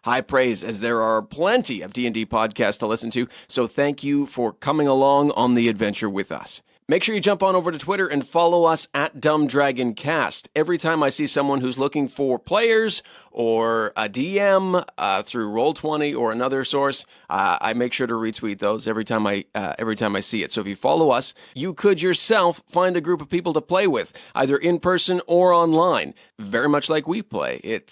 High praise, as there are plenty of D&D podcasts to listen to, so thank you for coming along on the adventure with us. Make sure you jump on over to Twitter and follow us at DumbDragonCast. Every time I see someone who's looking for players or a DM through Roll20 or another source, I make sure to retweet those every time I see it. So if you follow us, you could yourself find a group of people to play with, either in person or online. Very much like we play. It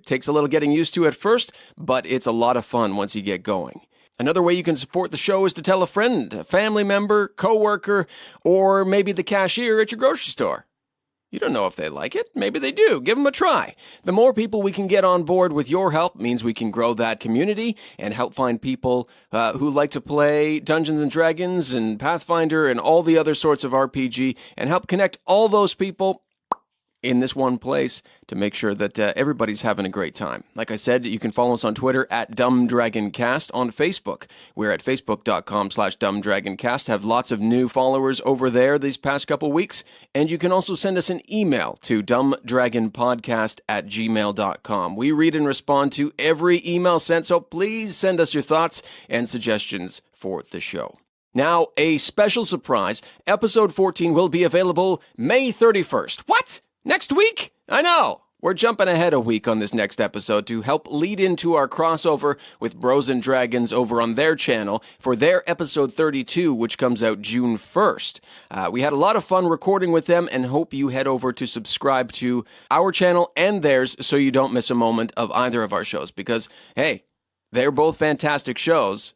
takes a little getting used to at first, but it's a lot of fun once you get going. Another way you can support the show is to tell a friend, a family member, coworker, or maybe the cashier at your grocery store. You don't know if they like it. Maybe they do. Give them a try. The more people we can get on board with your help means we can grow that community and help find people who like to play Dungeons and Dragons and Pathfinder and all the other sorts of RPG and help connect all those people in this one place to make sure that everybody's having a great time. Like I said, you can follow us on Twitter at DumbDragonCast, on Facebook. We're at facebook.com/DumbDragonCast. Have lots of new followers over there these past couple weeks. And you can also send us an email to dumbdragonpodcast@gmail.com. We read and respond to every email sent, so please send us your thoughts and suggestions for the show. Now, a special surprise. Episode 14 will be available May 31st. What? Next week? I know. we're jumping ahead a week on this next episode to help lead into our crossover with Bros and Dragons over on their channel for their episode 32, which comes out June 1st. We had a lot of fun recording with them and hope you head over to subscribe to our channel and theirs so you don't miss a moment of either of our shows because, hey, they're both fantastic shows.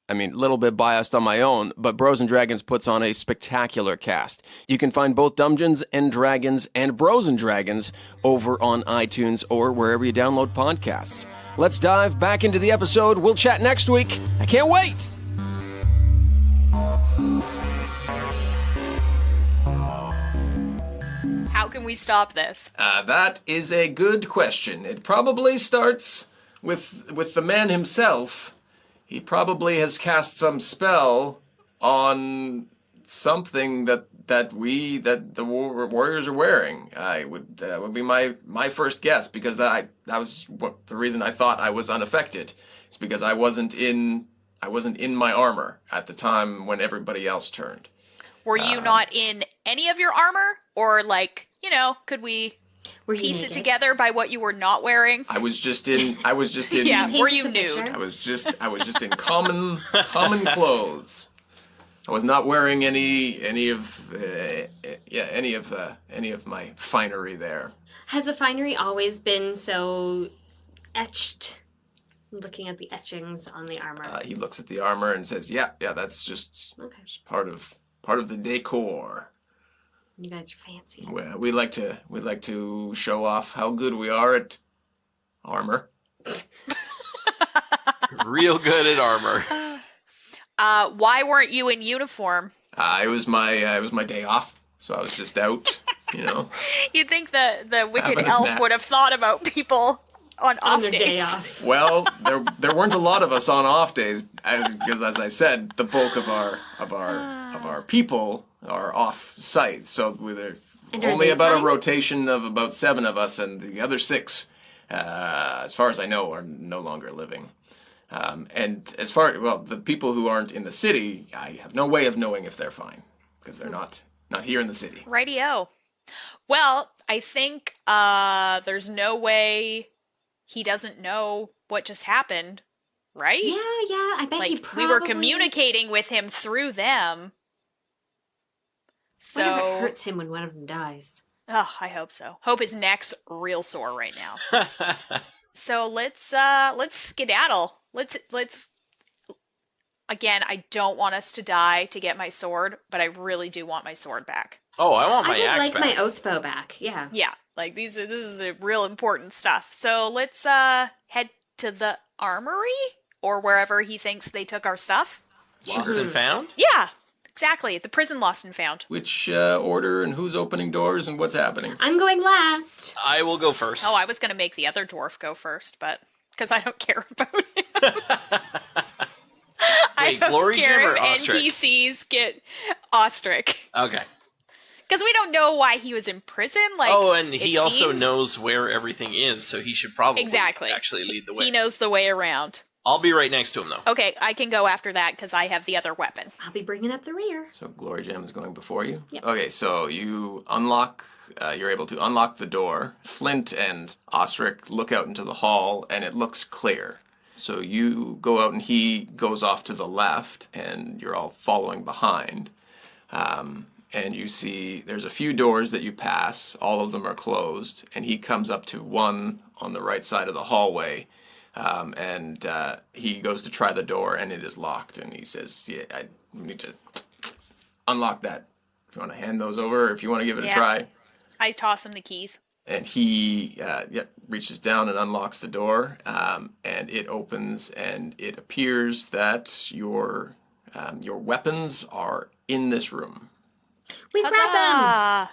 I mean, a little bit biased on my own, but Bros and Dragons puts on a spectacular cast. You can find both Dumbgeons and Dragons and Bros and Dragons over on iTunes or wherever you download podcasts. Let's dive back into the episode. We'll chat next week. I can't wait! How can we stop this? That is a good question. It probably starts with the man himself. He probably has cast some spell on something that the warriors are wearing. That would be my first guess because that was the reason I thought I was unaffected. It's because I wasn't in my armor at the time when everybody else turned. Were you not in any of your armor, or could we piece it together by what you were not wearing? I was just in. Yeah, were you nude? I was just in common clothes. I was not wearing any of my finery there. Has the finery always been so etched? Looking at the etchings on the armor. He looks at the armor and says, "Yeah, that's just part of the decor." You guys are fancy. Well, we like to show off how good we are at armor. Real good at armor. Why weren't you in uniform? It was my day off, so I was just out. You'd think the wicked Having a elf snack. would have thought about people on off their days. day off. Well, there weren't a lot of us on off days, because as I said, the bulk of our people are off site. So we're only about a rotation of about 7 of us, and the other 6, as far as I know, are no longer living. And as far the people who aren't in the city, I have no way of knowing if they're fine because they're not here in the city. Rightio. Well, I think there's no way he doesn't know what just happened, right? Yeah, I bet he probably... We were communicating with him through them. So What if it hurts him when one of them dies? Oh, I hope so. Hope his neck's real sore right now. So let's skedaddle. Let's again, I don't want us to die to get my sword, but I really do want my sword back. Oh, I want my I would axe like back. my oath bow back. Yeah. Yeah, this is a real important stuff. So let's head to the armory or wherever he thinks they took our stuff. Lost and found? Yeah, exactly. The prison lost and found. Which order and who's opening doors and what's happening? I'm going last. I will go first. Oh, I was going to make the other dwarf go first, but because I don't care about him. I Wait, don't Glory care Jim or if Ostrich? NPCs get Ostrich. Okay. Because we don't know why he was in prison. And he it also seems- knows where everything is, so he should probably Exactly. actually lead the way. He knows the way around. I'll be right next to him, though. Okay, I can go after that because I have the other weapon. I'll be bringing up the rear. So Glory Gem is going before you? Yep. Okay, so you unlock, you're able to unlock the door. Flint and Ostrich look out into the hall, and it looks clear. So you go out, and he goes off to the left, and you're all following behind. And you see there's a few doors that you pass. All of them are closed, and he comes up to one on the right side of the hallway. And he goes to try the door, and it is locked. And he says, "Yeah, I need to unlock that. If you want to hand those over, or if you want to give it a try." I toss him the keys. And he reaches down and unlocks the door, and it opens, and it appears that your weapons are in this room. We grab them. Huzzah!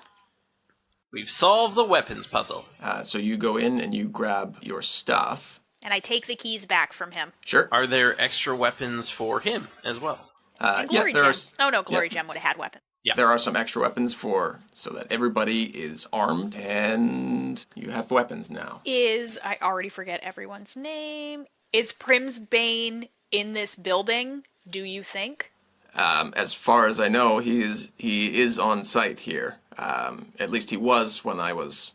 We've solved the weapons puzzle. So you go in and you grab your stuff. And I take the keys back from him. Sure. Are there extra weapons for him as well? And Glory there Gem. are. No, Glory Gem would have had weapons. Yeah. There are some extra weapons so that everybody is armed, and you have weapons now. I already forget everyone's name. Is Primsbane in this building, do you think? As far as I know, he is on site here. At least he was when I was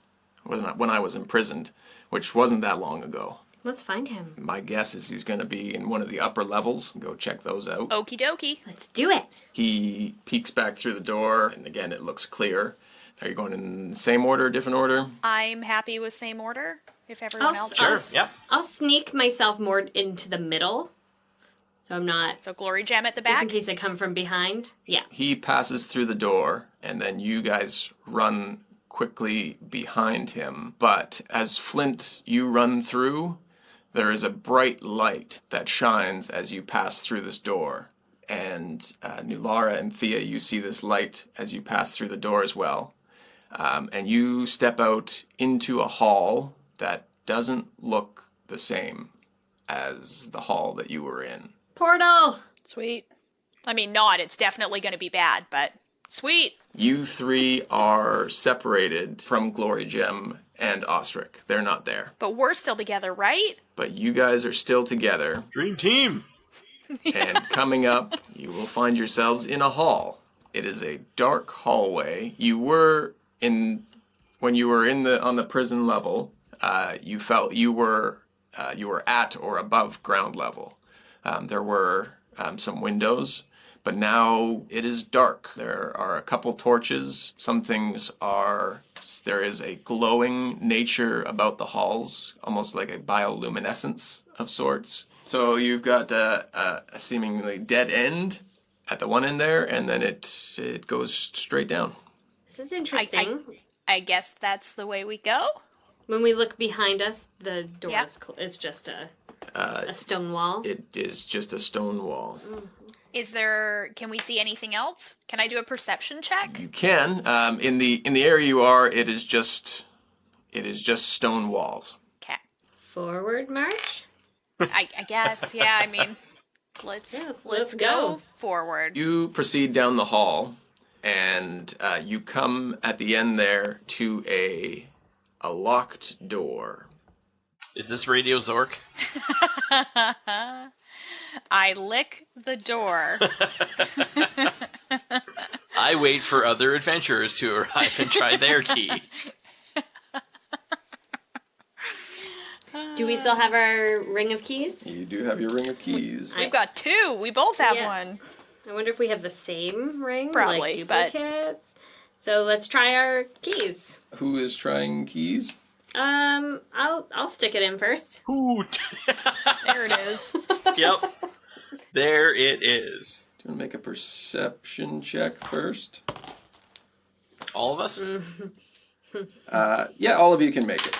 when I was imprisoned, which wasn't that long ago. Let's find him. My guess is he's going to be in one of the upper levels. Go check those out. Okie dokie. Let's do it. He peeks back through the door, and again, it looks clear. Are you going in the same order, different order? I'm happy with same order, if everyone else Sure, is. yeah. I'll sneak myself more into the middle, so I'm not... So Glory Gem at the Just back. in case I come from behind. Yeah. He passes through the door, and then you guys run quickly behind him. But as Flint, you run through, there is a bright light that shines as you pass through this door. And Nulara and Thia, you see this light as you pass through the door as well. And you step out into a hall that doesn't look the same as the hall that you were in. Portal! Sweet. I mean, not. It's definitely going to be bad, but sweet. You three are separated from Glory Gem and Ostrich. They're not there. But we're still together, right? But you guys are still together. Dream team. And coming up, you will find yourselves in a hall. It is a dark hallway. You were when you were on the prison level, you felt you were at or above ground level. There were some windows, but now it is dark. There are a couple torches. There is a glowing nature about the halls, almost like a bioluminescence of sorts. So you've got a seemingly dead end at the one end there, and then it goes straight down. This is interesting. I guess that's the way we go. When we look behind us, the door Yeah. is it's just a stone wall. It is just a stone wall. Can we see anything else? Can I do a perception check? You can. In the area you are, it is just stone walls. Okay. Forward march? I guess, yeah, I mean, let's go forward. You proceed down the hall, and you come at the end there to a locked door. Is this Radio Zork? I lick the door. I wait for other adventurers to arrive and try their key. Do we still have our ring of keys? You do have your ring of keys. We've got two. We both have Yeah. one. I wonder if we have the same ring? Probably, like but- duplicates. So let's try our keys. Who is trying keys? I'll stick it in first. Hoot! There it is. Yep. There it is. Do you want to make a perception check first? All of us? Yeah, all of you can make it.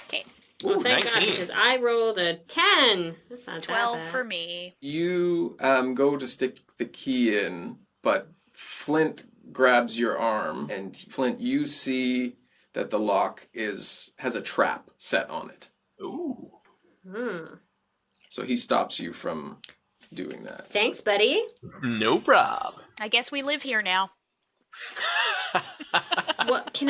Okay. Well, Ooh, thank God, 19. because I rolled a 10. That's not 12 that bad. for me. You go to stick the key in, but Flint grabs your arm, and Flint, you see that the lock has a trap set on it. Ooh. So he stops you from doing that. Thanks, buddy. No prob. I guess we live here now. What can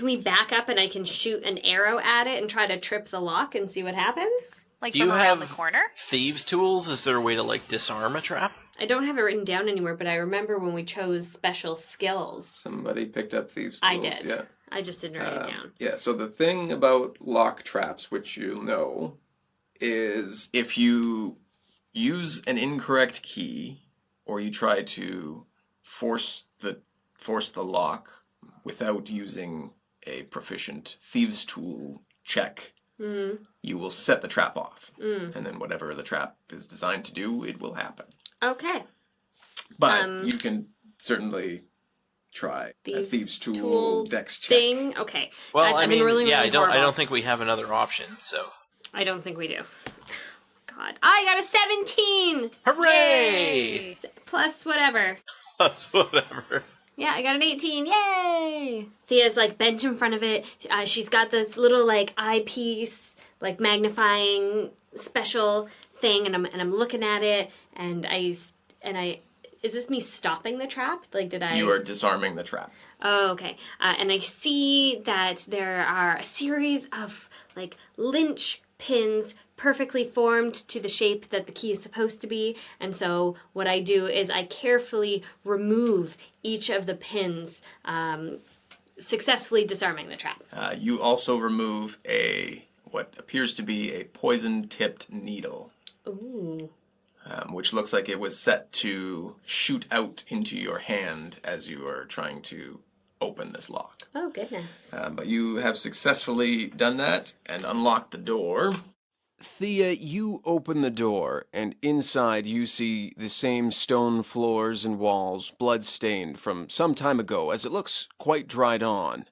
we back up and I can shoot an arrow at it and try to trip the lock and see what happens? Like Do from you around have- the corner. Thieves' tools? Is there a way to, like, disarm a trap? I don't have it written down anywhere, but I remember when we chose special skills. Somebody picked up thieves' tools. I did. Yeah. I just didn't write it down. Yeah, so the thing about lock traps, which you'll know, is if you use an incorrect key or you try to force the lock without using a proficient thieves' tool check, you will set the trap off. And then whatever the trap is designed to do, it will happen. Okay. But you can certainly try a thieves' tool dex check. thing. Okay. Well, Guys, I I've mean, been really, yeah, really I horrible. don't think we have another option, so... I don't think we do. God. I got a 17! Hooray! Plus whatever. That's whatever. Yeah, I got an 18. Yay! Thea's like bent in front of it. She's got this little like eyepiece, like magnifying special thing, and I'm looking at it, and I is this me stopping the trap? Like, did I? You are disarming the trap. Oh, okay. And I see that there are a series of like lynch pins perfectly formed to the shape that the key is supposed to be. And so what I do is I carefully remove each of the pins successfully disarming the trap. You also remove what appears to be a poison-tipped needle. Ooh. Which looks like it was set to shoot out into your hand as you are trying to open this lock. Oh, goodness. But you have successfully done that and unlocked the door. Thea, you open the door, and inside you see the same stone floors and walls, blood-stained from some time ago, as it looks quite dried on.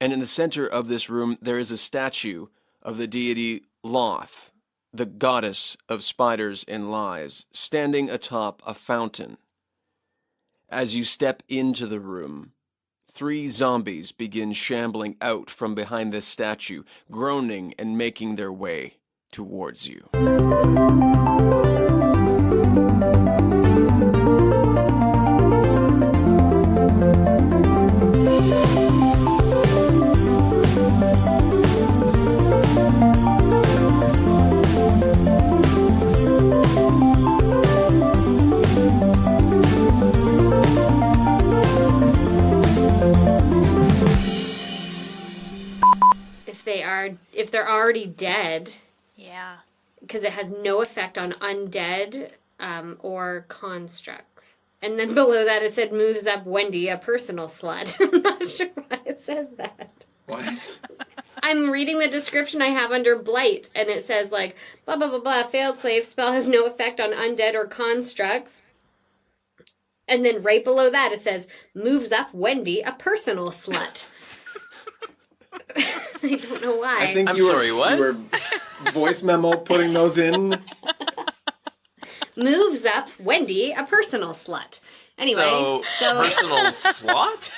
And in the center of this room, there is a statue of the deity Loth, the goddess of spiders and lies, standing atop a fountain. As you step into the room, 3 zombies begin shambling out from behind this statue, groaning and making their way towards you. If they're already dead, Yeah. because it has no effect on undead or constructs. And then below that it said moves up Wendy, a personal slut. I'm not sure why it says that. What? I'm reading the description I have under Blight, and it says, like, blah, blah, blah, blah, failed slave spell has no effect on undead or constructs. And then right below that it says, moves up Wendy, a personal slut. I don't know why. I think I'm you sorry, what? were voice memo putting those in. Moves up Wendy, a personal slut. Anyway, So personal slot?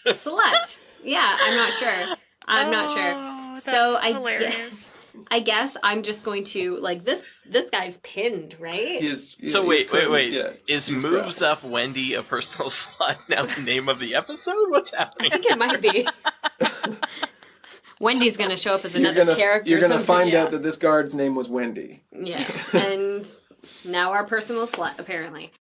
slut. Yeah, I'm not sure. I'm not sure. Oh, So that's hilarious. I guess I'm just going to, like, this guy's pinned, right? So wait. Yeah, Is he's moves up Wendy a personal slot now the name of the episode? What's I happening? think it might be. Wendy's going to show up as another character. You're gonna someday. find out that this guard's name was Wendy. Yeah, and now our personal slut, apparently.